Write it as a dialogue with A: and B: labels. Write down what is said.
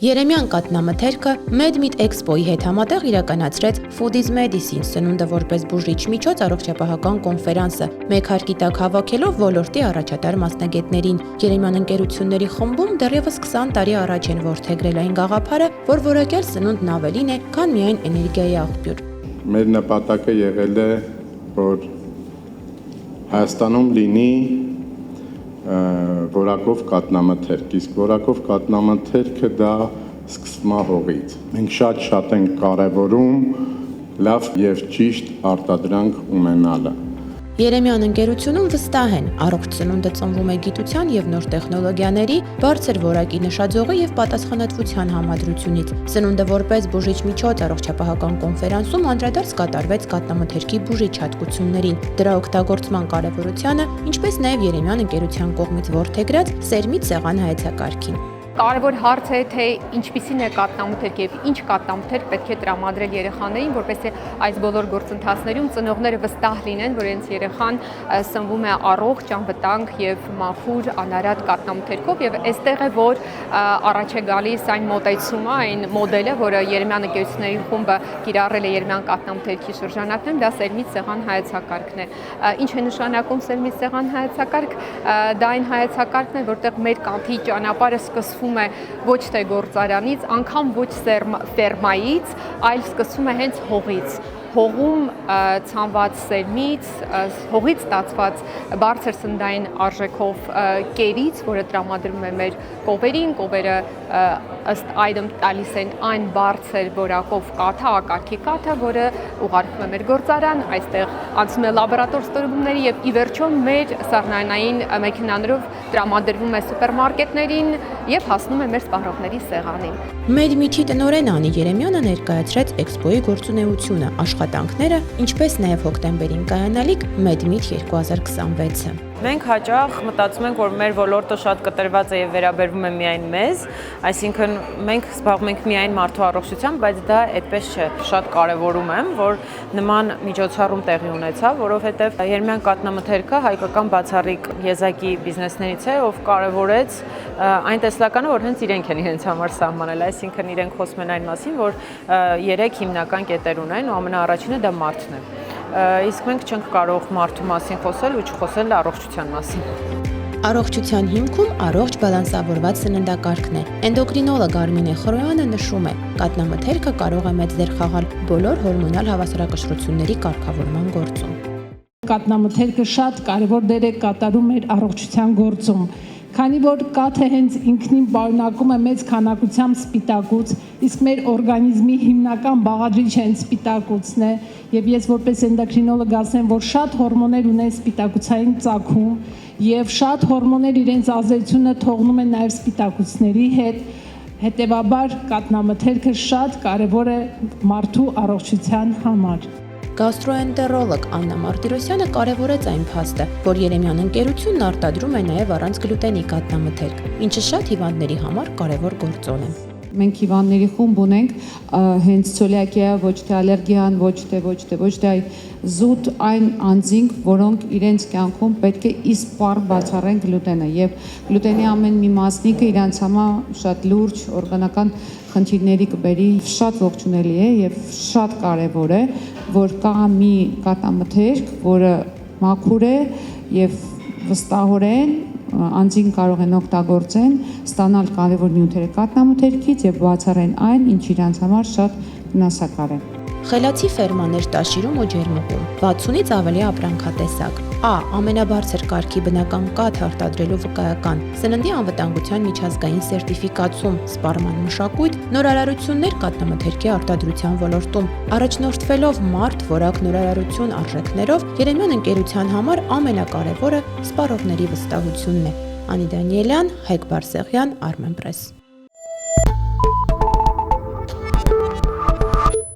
A: Երեմյան կաթնամթերքը MedMeet Expo-ի հետ համատեղ իրականացրեց Food is Medicine սնունդը որպես բուժիչ միջոց առողջապահական կոնֆերանսը, մեկ հարկի տակ հավաքելով ոլորտի առաջատար մասնագետներին։ Երեմյան ընկերությունների խմբում դեռևս 20 տարի առաջ են որդեգրել այն գաղափարը, որ որակյալ սնունդն ավելին է, քան միայն էներգիայի աղբյուր։
B: Մեր նպատակը եղել է, որ Հայաստանում լինի որակով կաթնամթերք, իսկ որակով կաթնամթերքը դա սկսվում է հողից։ Մենք շատ ենք կարևորում լավ եւ ճիշտ արտադրանք ունենալը։
A: Երեմյան ընկերությունում վստահ են, առողջ սնունդը ծնվում է գիտության եւ նոր տեխնոլոգիաների, բարձր որակի նշաձողի եւ պատասխանատվության համադրությունից։ Սնունդը որպես բուժիչ միջոց առողջապահական կոնֆերանսում անդրադարձ կատարվեց կաթնամթերքի բուժիչ հատկություններին, դրա օգտագործման կարեւորությանը, ինչպես նաեւ Երեմյան ընկերության կողմից որդեգրած սերմից սեղան հայեցակարգին։
C: Կարևոր հարց է, թե ինչպիսին է կաթնամթերք եւ ինչ կաթնամթերք պետք է տրամադրել երեխաներին, որպեսզի այս բոլոր գործընթացներում ծնողները վստահ լինեն, որ իրենց երեխան սնվում է առողջ, անվտանգ եւ մաքուր անարատ կաթնամթերքով եւ այստեղ է, որ առաջ է գալիս այն մոտեցումը, այն մոդելը, որը Երեմյան ընկերությունների խումբը կիրառել է Երեմյան կաթնամթերքի շրջանակներում, դա սերմից սեղան հայեցակարգն է։ Ինչ է նշանակում սերմից սեղան հայեցակարգ։ Դա այն հայեցակարգն է, որտեղ մեր կանթի ճանապարհը սկսվում է ոչ թե գործարանից, անգամ ոչ ֆերմայից, այլ սկսվում է հենց հողից։ Հողում ցանված սերմից, հողից ստացված բարձր սննդային արժեքով կերից, որը տրամադրվում է մեր կովերին, կովերը ըստ այդմ տալիս են այն բարձր որակով կաթը, ակարգի կաթը, որը ուղարկվում է մեր գործարան, այստեղ անցնում է լաբորատոր ստորագրումների եւ ի վերջո մեր սառնարանային մեքենաներով տրամադրվում է սուպերմարկետներին եւ հասնում է մեր սպառողների սեղանին։
A: MedMeet-ի տնօրեն Անի Երեմյանը ներկայացրեց Expo-ի գործունեությունը, աշխատանքները, ինչպես նաև հոկտեմբերին կայանալիք MedMeet 2026-ը։
D: Մենք հաճախ մտածում ենք, որ մեր ոլորտը շատ կտրված է եւ վերաբերվում է միայն մեզ, այսինքն մենք զբաղվում ենք միայն մարդու առողջությամբ, բայց դա այդպես չէ։ Շատ կարեւորում եմ, որ նման միջոցառում տեղի ունեցավ, որովհետեւ Երեմյան կաթնամթերքը հայկական բացառիկ եզակի բիզնեսներից է, ով կարևորեց այն տեսլականը, որ հենց իրենք են իրենց համար սահմանել, այսինքն իրենք խոսում են այն մասին, որ 3 հիմնական կետեր ունեն, ու ամենաառաջինը դա մարդն է։ Իսկ մենք չենք կարող մարդու մասին խոսել ու չխոսել առողջության մասին։
A: Առողջության հիմքում առողջ բալանսավորված սննդակարգն է։ Էնդոկրինոլոգ Արմինե Խրոյանը նշում է, կաթնամթերքը կարող է մեծ դեր խաղալ բոլոր հորմոնալ հավասարակշռությունների կարգավորման գործում։
E: Կաթնամթերքը շատ կարևոր դեր է կատարում մեր առողջության գործում։ Քանի որ կաթը հենց ինքնին պարունակում է մեծ քանակությամբ սպիտակուց, իսկ մեր օրգանիզմի հիմնական բաղադրիչը հենց սպիտակուցն է, եւ ես որպես էնդոկրինոլոգ ասեմ, որ շատ հորմոններ ունեն սպիտակուցային ծագում, եւ շատ հորմոններ իրենց ազդեցությունը թողնում են նաեւ սպիտակուցների հետ, հետեւաբար կաթնամթերքը շատ կարեւոր է մարդու առողջության համար։
A: Գաստրոէնտերոլոգ Աննա Մարտիրոսյանը կարևորեց այն փաստը, որ Երեմյան ընկերությունն արտադրում է նաև առանց գլուտենի կաթնամթերք, ինչը շատ հիվանդների համար կարևոր գործոն է։
F: Մենք հիվանդների խումբ ունենք հենց ցելիակիա, ոչ թե ալերգիան, ոչ թե զուտ այն անձինք, որոնք իրենց կյանքում պետք է իսպառ բացառեն գլուտենը եւ գլուտենի ամեն մի մասնիկը իրենց համար շատ լուրջ օրգանական խնդիրների կբերի, շատ ողջունելի է եւ շատ կարեւոր է, որ կա մի կաթնամթերք, որը մաքուր է եւ վստահորեն անձին կարող են օգտագործեն, ստանալ կարևոր նյութերը կաթնամթերքից եւ բացառեն այն, ինչ իրենց համար շատ վնասակար է։
A: Խելացի ֆերմաներ Տաշիրում ու Ջերմուղում 60-ից ավելի ապրանքատեսակ։ Ամենաբարձր կարգի բնական կաթ արտադրելու վկայական, սննդի անվտանգության միջազգային սերտիֆիկացում, սպառման մշակույթ, նորարարություններ կաթնամթերքի արտադրության ոլորտում, առաջնորդվելով մարդ, որակ նորարարություն արժեքներով, Երեմյան ընկերության համար ամենակարևորը սպառողների վստահությունն է։ Անի Դանիելյան, Հայկ Բարսեղյան, Armenpress։